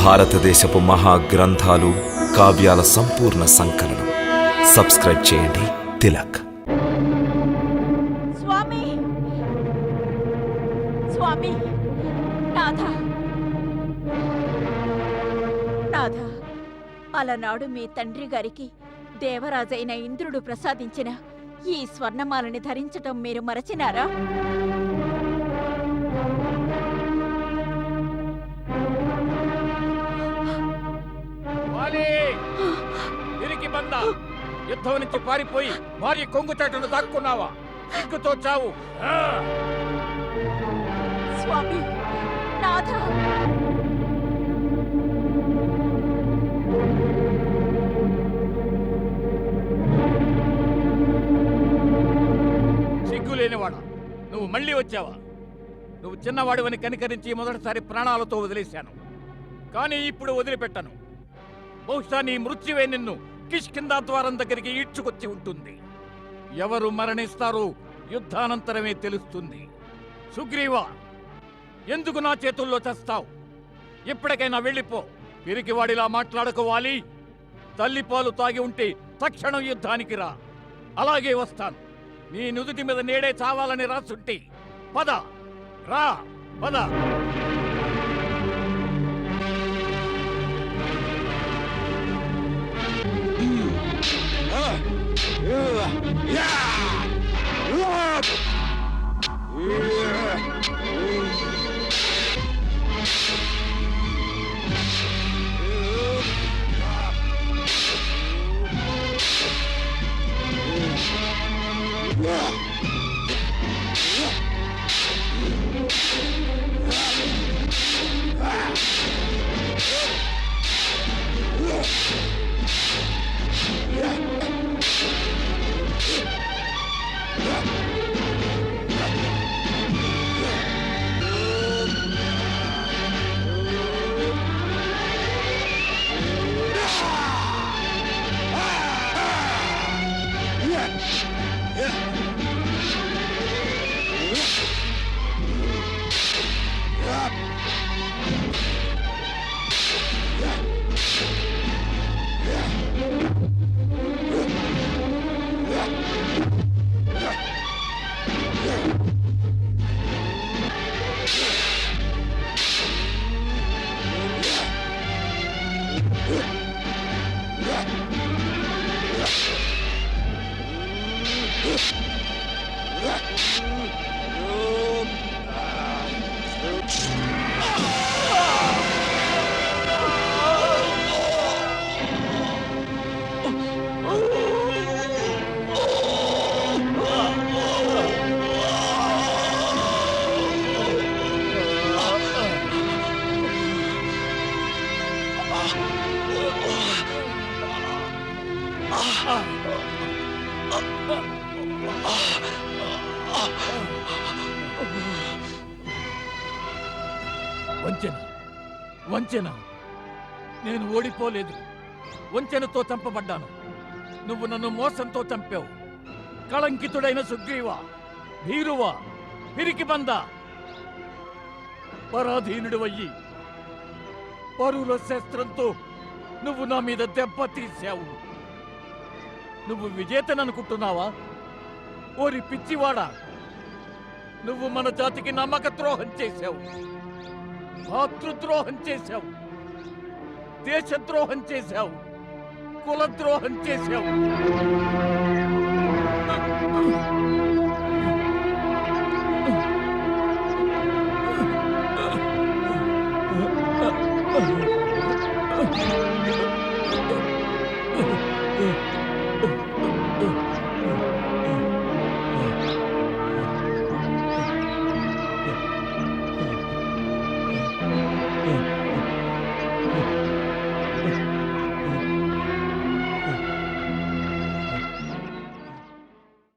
భారతదేశపు మహాగ్రంథాలు, కావ్యాల సంపూర్ణ సంకలనం. సబ్స్క్రైబ్ చేయండి. తిలక్. స్వామి, స్వామి, నాథ, నాథ, అలనాడు మీ తండ్రి గారికి దేవరాజైన ఇంద్రుడు ప్రసాదించిన ఈ స్వర్ణమాలని ధరించటం మీరు మరచినారా? యుద్ధం నుంచి పారిపోయి భార్య కొంగుచాటును దాక్కున్నావా? సిగ్గుతో చావు. స్వామి, నాథ, సిగ్గులేనివాడా, నువ్వు మళ్ళీ వచ్చావా? నువ్వు చిన్నవాడివని కనికరించి మొదటిసారి ప్రాణాలతో వదిలేశాను, కానీ ఇప్పుడు వదిలిపెట్టను. బహుశా నీ మృత్యువే నిన్ను కిష్కిందా ద్వారం దగ్గరికి ఈడ్చుకొచ్చి ఉంటుంది. ఎవరు మరణిస్తారో యుద్ధానంతరమే తెలుస్తుంది. సుగ్రీవా, ఎందుకు నా చేతుల్లో చస్తావు? ఎప్పటికైనా వెళ్ళిపో. పిరికివాడిలా మాట్లాడుకోవాలి. తల్లిపాలు తాగి ఉంటే తక్షణం యుద్ధానికి రా. అలాగే వస్తాను. నీ నుదుటి మీద నేడే చావాలని రాసుంటే పద, రా, పద. వంచన, వంచన. నేను ఓడిపోలేదు. వంచనతో చంపబడ్డాను. నువ్వు నన్ను మోసంతో చంపావు. కళంకితుడైన సుగ్రీవా, భీరువా, పిరికిబంద, పరాధీనుడు అయ్యి పరుల శస్త్రంతో నువ్వు నా మీద దెబ్బ తీశావు. నువ్వు విజేతననుకుంటున్నావా? ఓరి పిచ్చివాడా, నువ్వు మన జాతికి నమ్మక ద్రోహం చేశావు, మాతృద్రోహం చేశావు, దేశద్రోహం చేశావు, కులద్రోహం చేశావు.